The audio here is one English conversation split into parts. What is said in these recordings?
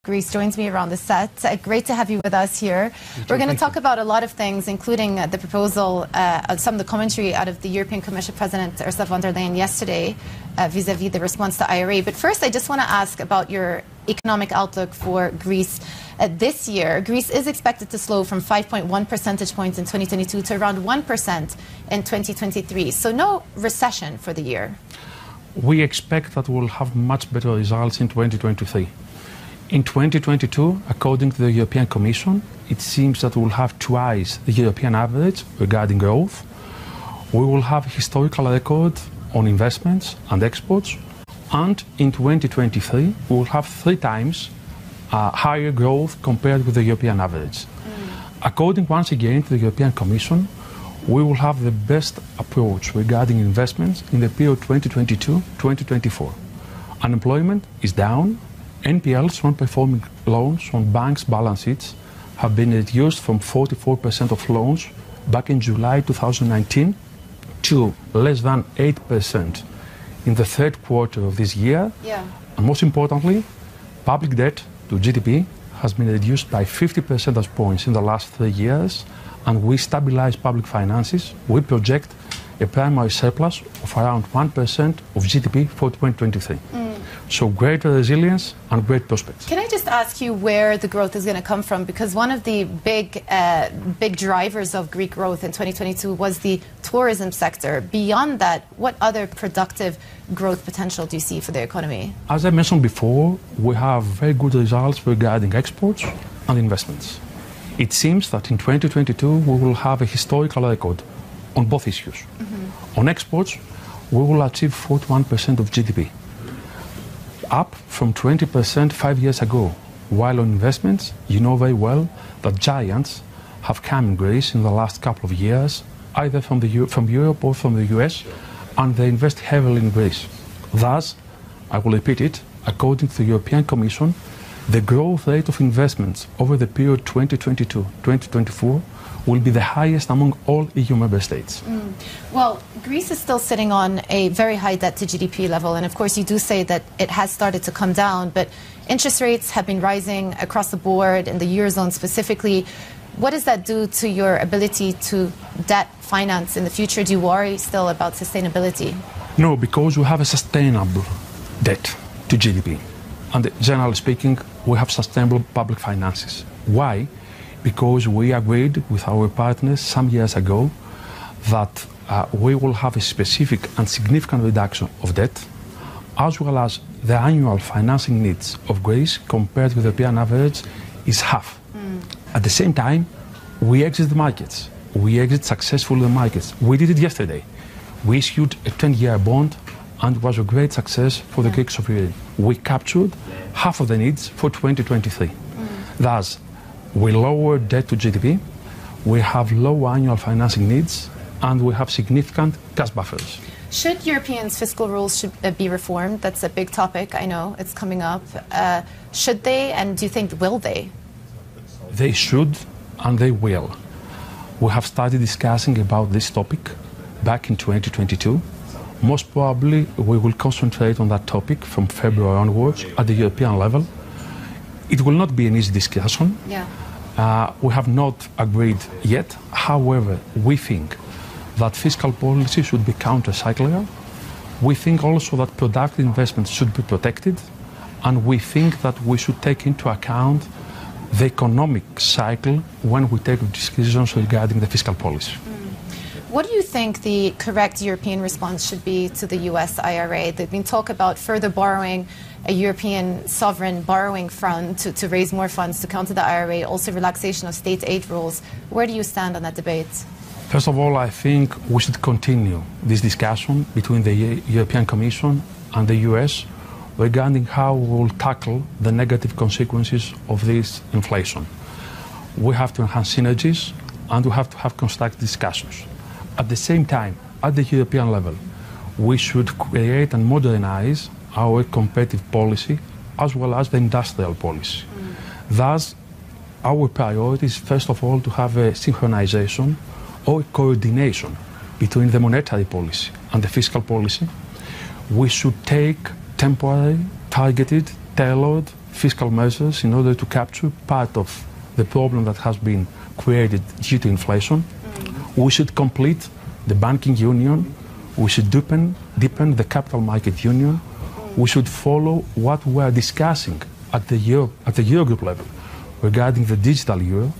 Greece joins me around the set. Great to have you with us here. We're going to talk about a lot of things, including the proposal, some of the commentary out of the European Commission President Ursula von der Leyen yesterday vis-a-vis the response to IRA. But first, I just want to ask about your economic outlook for Greece. This year, Greece is expected to slow from 5.1 percentage points in 2022 to around 1% in 2023. So no recession for the year. We expect that we'll have much better results in 2023. In 2022, according to the European Commission, it seems that we'll have twice the European average regarding growth. We will have a historical record on investments and exports. And in 2023, we will have 3 times higher growth compared with the European average. According once again to the European Commission, we will have the best approach regarding investments in the period 2022-2024. Unemployment is down. NPLs, non-performing loans on banks' balance sheets, have been reduced from 44% of loans back in July 2019 to less than 8% in the third quarter of this year. And most importantly, public debt to GDP has been reduced by 50 percentage points in the last 3 years, and we stabilize public finances. We project a primary surplus of around 1% of GDP for 2023. So greater resilience and great prospects. Can I just ask you where the growth is going to come from? Because one of the big drivers of Greek growth in 2022 was the tourism sector. Beyond that, what other productive growth potential do you see for the economy? As I mentioned before, we have very good results regarding exports and investments. It seems that in 2022 we will have a historical record on both issues. On exports, we will achieve 41% of GDP, up from 20% 5 years ago. While on investments, you know very well that giants have come in Greece in the last couple of years, either from Europe or from the US, and they invest heavily in Greece. Thus, I will repeat it, according to the European Commission, the growth rate of investments over the period 2022-2024 will be the highest among all EU member states. Well, Greece is still sitting on a very high debt to GDP level, and of course you do say that it has started to come down, but interest rates have been rising across the board, in the Eurozone specifically. What does that do to your ability to debt finance in the future? Do you worry still about sustainability? No, because we have a sustainable debt to GDP. And generally speaking, we have sustainable public finances. Why? Because we agreed with our partners some years ago that we will have a specific and significant reduction of debt, as well as the annual financing needs of Greece compared with the European average is half. At the same time, we exit the markets. We exit successfully the markets. We did it yesterday. We issued a 10-year bond, and it was a great success for the Greek sovereign. We captured half of the needs for 2023. Thus, we lower debt to GDP, we have low annual financing needs, and we have significant cash buffers. Should Europeans' fiscal rules be reformed? That's a big topic, I know, it's coming up. Should they, and do you think will they? They should, and they will. We have started discussing about this topic back in 2022. Most probably, we will concentrate on that topic from February onwards at the European level. It will not be an easy discussion. We have not agreed yet. However, we think that fiscal policy should be counter-cyclical. We think also that productive investments should be protected. And we think that we should take into account the economic cycle when we take decisions regarding the fiscal policy. What do you think the correct European response should be to the US IRA? There's been talk about further borrowing, a European sovereign borrowing fund to raise more funds to counter the IRA, also relaxation of state aid rules. Where do you stand on that debate? First of all, I think we should continue this discussion between the European Commission and the US regarding how we will tackle the negative consequences of this inflation. We have to enhance synergies, and we have to have constructive discussions. At the same time, at the European level, we should create and modernize our competitive policy as well as the industrial policy. Thus, our priority is first of all to have a synchronization or coordination between the monetary policy and the fiscal policy. We should take temporary, targeted, tailored fiscal measures in order to capture part of the problem that has been created due to inflation. We should complete the banking union. We should deepen the capital market union. We should follow what we are discussing at the Eurogroup level regarding the digital euro.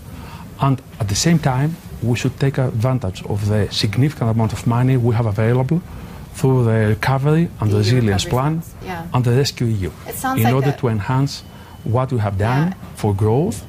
And at the same time, we should take advantage of the significant amount of money we have available through the Recovery and Resilience Plan and the Rescue EU in order to enhance what we have done for growth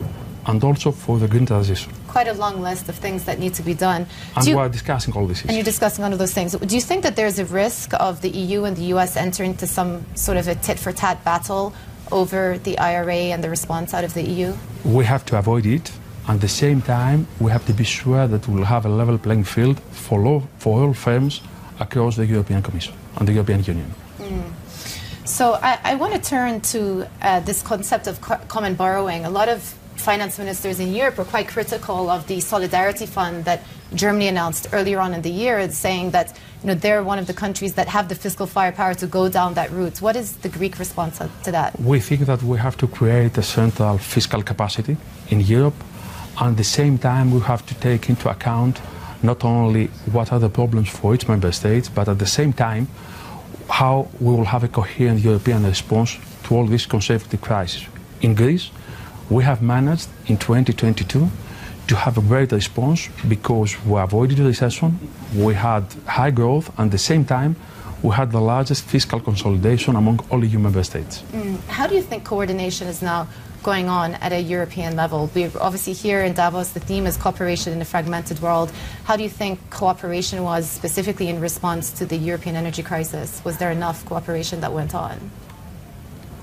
and also for the green transition. Quite a long list of things that need to be done. And we are discussing all these issues. And you're discussing all of those things. Do you think that there's a risk of the EU and the US entering into some sort of a tit-for-tat battle over the IRA and the response out of the EU? We have to avoid it. At the same time, we have to be sure that we will have a level playing field for all firms across the European Commission and the European Union. So I want to turn to this concept of common borrowing. A lot of finance ministers in Europe were quite critical of the solidarity fund that Germany announced earlier on in the year, saying that they're one of the countries that have the fiscal firepower to go down that route. What is the Greek response to that? We think that we have to create a central fiscal capacity in Europe. And at the same time, we have to take into account not only what are the problems for each member state, but at the same time, how we will have a coherent European response to all this consecutive crisis. In Greece, we have managed in 2022 to have a great response because we avoided recession, we had high growth, and at the same time, we had the largest fiscal consolidation among all EU member states. How do you think coordination is now going on at a European level? We're obviously here in Davos, the theme is cooperation in a fragmented world. How do you think cooperation was specifically in response to the European energy crisis? Was there enough cooperation that went on?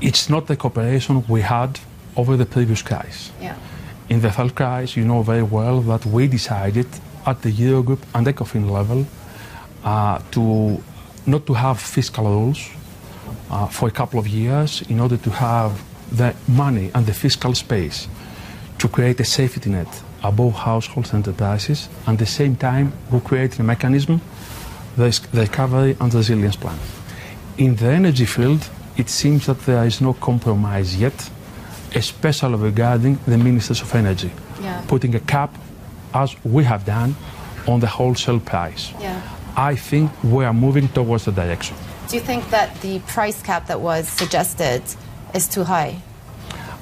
It's not the cooperation we had over the previous crisis. In the third crisis, you know very well that we decided at the Eurogroup and ECOFIN level not to have fiscal rules for a couple of years in order to have the money and the fiscal space to create a safety net above households and enterprises. And at the same time, we create a mechanism, the Recovery and Resilience Plan. In the energy field, it seems that there is no compromise yet, especially regarding the ministers of energy, putting a cap, as we have done, on the wholesale price. I think we are moving towards the direction. Do you think that the price cap that was suggested is too high?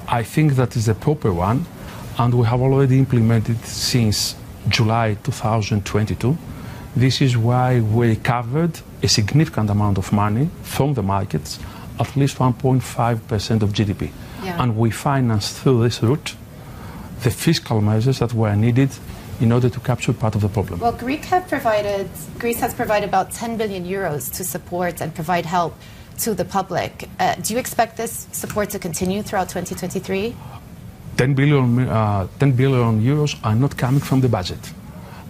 I think that is the proper one, and we have already implemented since July 2022. This is why we recovered a significant amount of money from the markets, at least 1.5% of GDP. And we financed through this route the fiscal measures that were needed in order to capture part of the problem. Well, Greece has provided about 10 billion euros to support and provide help to the public. Do you expect this support to continue throughout 2023? 10 billion euros are not coming from the budget.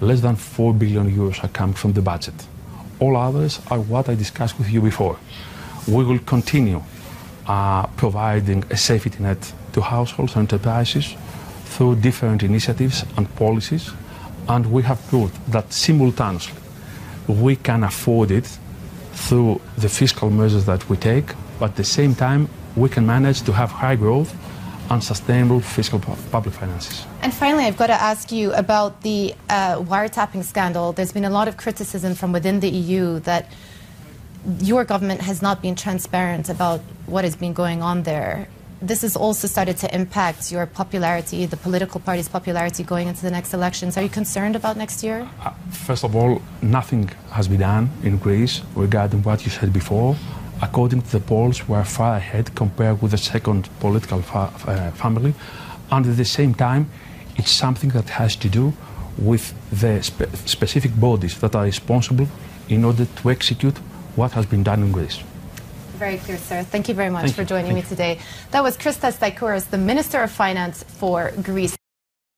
Less than 4 billion euros are coming from the budget. All others are what I discussed with you before. We will continue providing a safety net to households and enterprises through different initiatives and policies, and we have proved that simultaneously we can afford it through the fiscal measures that we take, but at the same time we can manage to have high growth and sustainable fiscal public finances. And finally, I've got to ask you about the wiretapping scandal. There's been a lot of criticism from within the EU that your government has not been transparent about what has been going on there. This has also started to impact your popularity, the political party's popularity going into the next elections. Are you concerned about next year? First of all, nothing has been done in Greece regarding what you said before. According to the polls, we are far ahead compared with the second political family. And at the same time, it's something that has to do with the specific bodies that are responsible in order to execute what has been done in Greece. Very clear, sir. Thank you very much for joining me today. That was Stαϊκούra, the Minister of Finance for Greece.